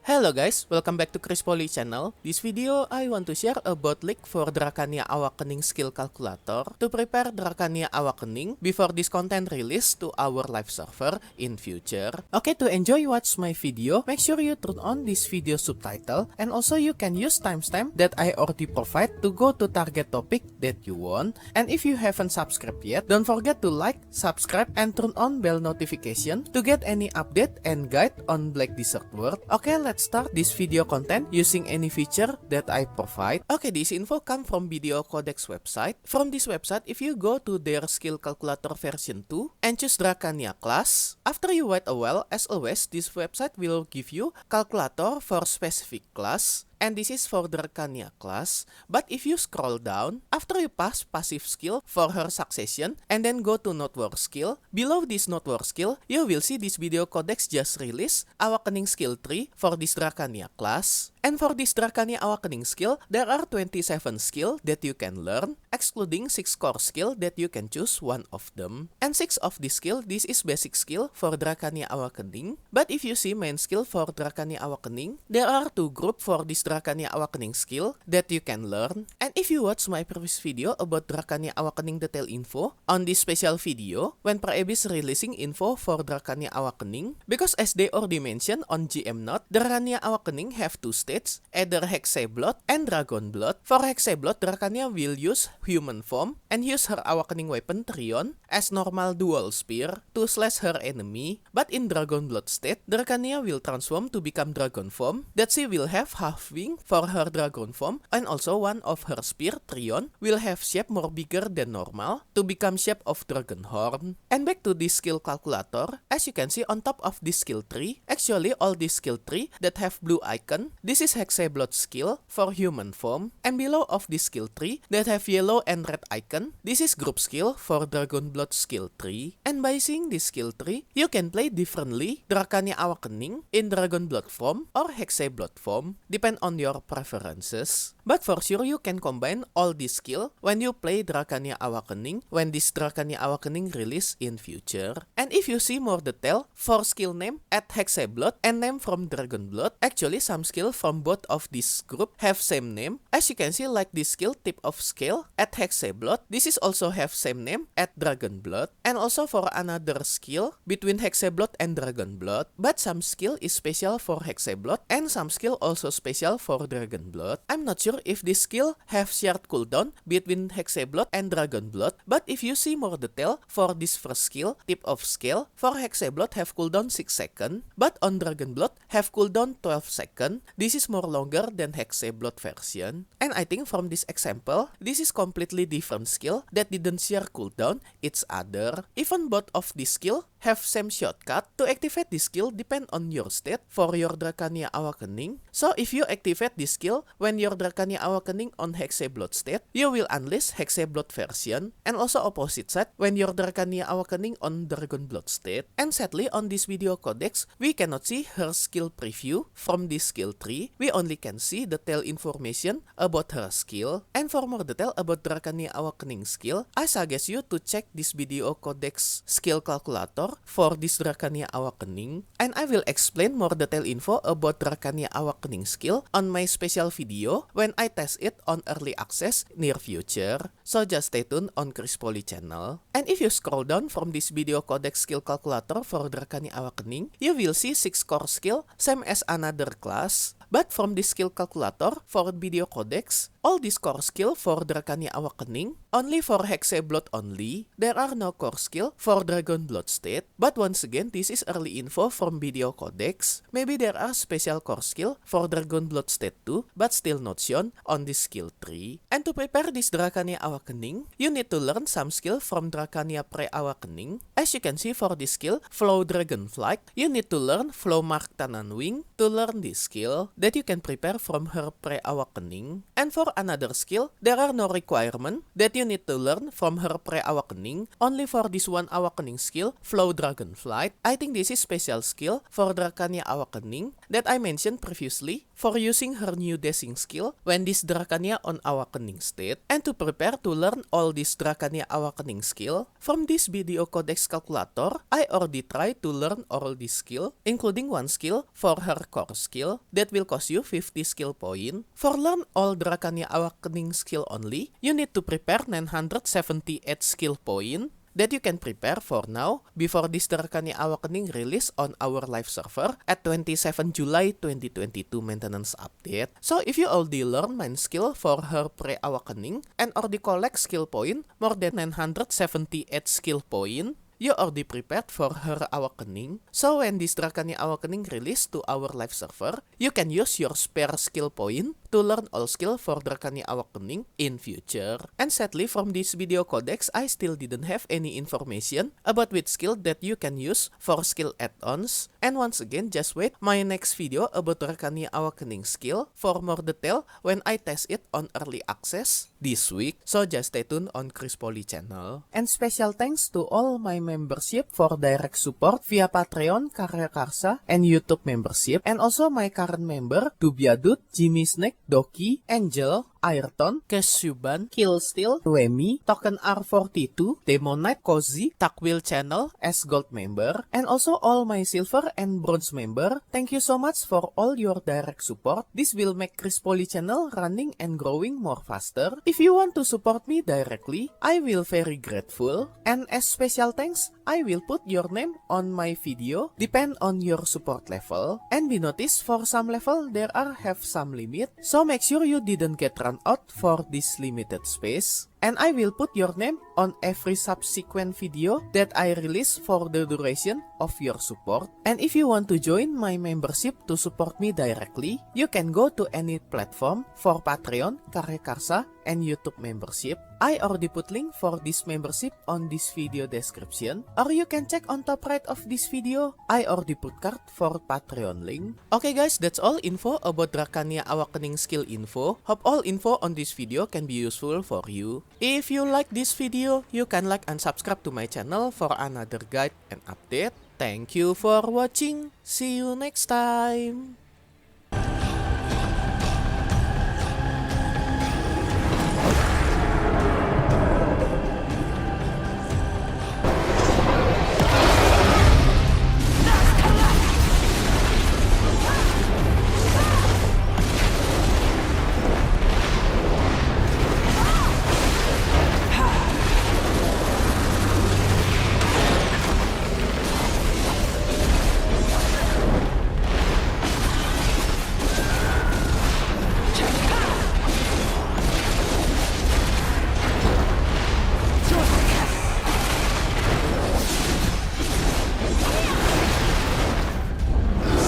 Hello guys, welcome back to Chris Poly channel. This video I want to share about link for Drakania Awakening skill calculator to prepare Drakania Awakening before this content release to our live server in future. Okay, to enjoy watch my video, make sure you turn on this video subtitle and also you can use timestamp that I already provide to go to target topic that you want. And if you haven't subscribed yet, don't forget to like, subscribe and turn on bell notification to get any update and guide on Black Desert World. Okay, let's start this video content using any feature that I provide. Okay, this info come from Video Codex website. From this website, if you go to their skill calculator version 2 and choose Drakania class, after you wait a while, as always, this website will give you calculator for specific class. And this is for Drakania class. But if you scroll down, after you pass passive skill for her succession and then go to Notewar skill, below this Notewar skill, you will see this Video Codex just released Awakening skill 3 for this Drakania class. And for this Drakania Awakening skill, there are 27 skill that you can learn, excluding 6 core skill that you can choose one of them. And 6 of this skill, this is basic skill for Drakania Awakening. But if you see main skill for Drakania Awakening, there are 2 group for this Drakania Awakening skill that you can learn. And if you watch my previous video about Drakania Awakening detail info on this special video when Praeb is releasing info for Drakania Awakening, because as they already mentioned on GM Note, Drakania Awakening have 2 stages, either Hexe Blood and Dragon Blood. For Hexe Blood, Drakania will use human form and use her Awakening weapon Trion as normal dual spear to slash her enemy. But in Dragon Blood state, Drakania will transform to become dragon form, that she will have half wing for her dragon form, and also one of her spear Trion will have shape more bigger than normal to become shape of dragon horn. And back to this skill calculator, as you can see on top of this skill tree, actually all this skill tree that have blue icon, this is Hexe Blood skill for human form, and below of this skill tree that have yellow and red icon, this is group skill for Dragon Blood skill tree. And by seeing this skill tree, you can play differently Drakania Awakening in Dragon Blood form or Hexe Blood form, depend on your preferences. But for sure you can combine all this skill when you play Drakania Awakening when this Drakania Awakening release in future. And if you see more detail for skill name at Hexe Blood and name from Dragon Blood, actually some skill from both of this group have same name. As you can see, like this skill tip of scale at Hexe Blood, this is also have same name at Dragon Blood. And also for another skill between Hexe Blood and Dragon Blood, but some skill is special for Hexe Blood and some skill also special for Dragon Blood. I'm not sure if this skill have shared cooldown between Hexe Blood and Dragon Blood, but if you see more detail for this first skill, tip of scale, for Hexe Blood have cooldown 6 seconds, but on Dragon Blood have cooldown 12 seconds. This is more longer than Hexe Blood version. And I think from this example, this is completely different skill that didn't share cooldown each other. Even both of this skill have same shortcut. To activate this skill depend on your state for your Drakania Awakening. So if you activate this skill when your Drakania Awakening on Hexe Blood state, you will unleash Hexe Blood version. And also opposite side when your Drakania Awakening on Dragon Blood state. And sadly on this video codex, we cannot see her skill preview from this skill tree. We only can see detail information about her skill. And for more detail about Drakania Awakening skill, I suggest you to check this Video Codex skill calculator for this Drakania Awakening. And I will explain more detail info about Drakania Awakening skill on my special video when I test it on early access near future. So just stay tuned on Chris Poly channel. And if you scroll down from this Video Codex skill calculator for Drakania Awakening, you will see 6 core skill same as another class. But from this skill calculator for Video Codex, all these core skill for Drakania Awakening only for Hexe Blood only. There are no core skill for Dragon Blood state. But once again, this is early info from Video Codex. Maybe there are special core skill for Dragon Blood state too, but still not shown on this skill tree. And to prepare this Drakania Awakening, you need to learn some skill from Drakania Pre-Awakening. As you can see for this skill, Flow Dragon Flight, you need to learn Flow Mark Tanan Wing to learn this skill that you can prepare from her Pre-Awakening. And for another skill, there are no requirement that you need to learn from her pre-awakening. Only for this one awakening skill, Flow Dragonflight. I think this is special skill for Drakania Awakening that I mentioned previously for using her new dashing skill when this Drakania on awakening state, and to prepare to learn all this Drakania Awakening skill. From this video codex calculator, I already tried to learn all this skill, including one skill for her core skill that will cost you 50 skill point. For learn all Drakania Awakening skill only, you need to prepare 978 skill point that you can prepare for now before this Drakania Awakening release on our live server at 27 July 2022 maintenance update. So if you already learn main skill for her pre-awakening and already collect skill point more than 978 skill point, you already prepared for her awakening. So when this Drakania Awakening release to our live server, you can use your spare skill point to learn all skill for Drakania Awakening in future. And sadly, from this video codex, I still didn't have any information about which skill that you can use for skill add-ons. And once again, just wait my next video about Drakania Awakening skill for more detail when I test it on early access this week. So just stay tuned on Chris Poly channel. And special thanks to all my membership for direct support via Patreon, Karya Karsa, and YouTube membership, and also my current member Dubiadut, Jimmy Snake, Doki, Angel, Ayrton, Kesuban, Killsteel, Wemi, Token R42, Demonite, Cozy, Takwil channel as gold member, and also all my silver and bronze member. Thank you so much for all your direct support. This will make Chris Poly channel running and growing more faster. If you want to support me directly, I will very grateful. And as special thanks, I will put your name on my video, depend on your support level. And be noticed, for some level there are have some limit, so make sure you didn't get run out for this limited space. And I will put your name on every subsequent video that I release for the duration of your support. And if you want to join my membership to support me directly, you can go to any platform for Patreon, Karya Karsa, and YouTube membership. I already put link for this membership on this video description, or you can check on top right of this video. I already put card for Patreon link. Okay guys, that's all info about Drakania Awakening skill info. Hope all info on this video can be useful for you. If you like this video, you can like and subscribe to my channel for another guide and update. Thank you for watching. See you next time.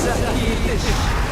Sakit.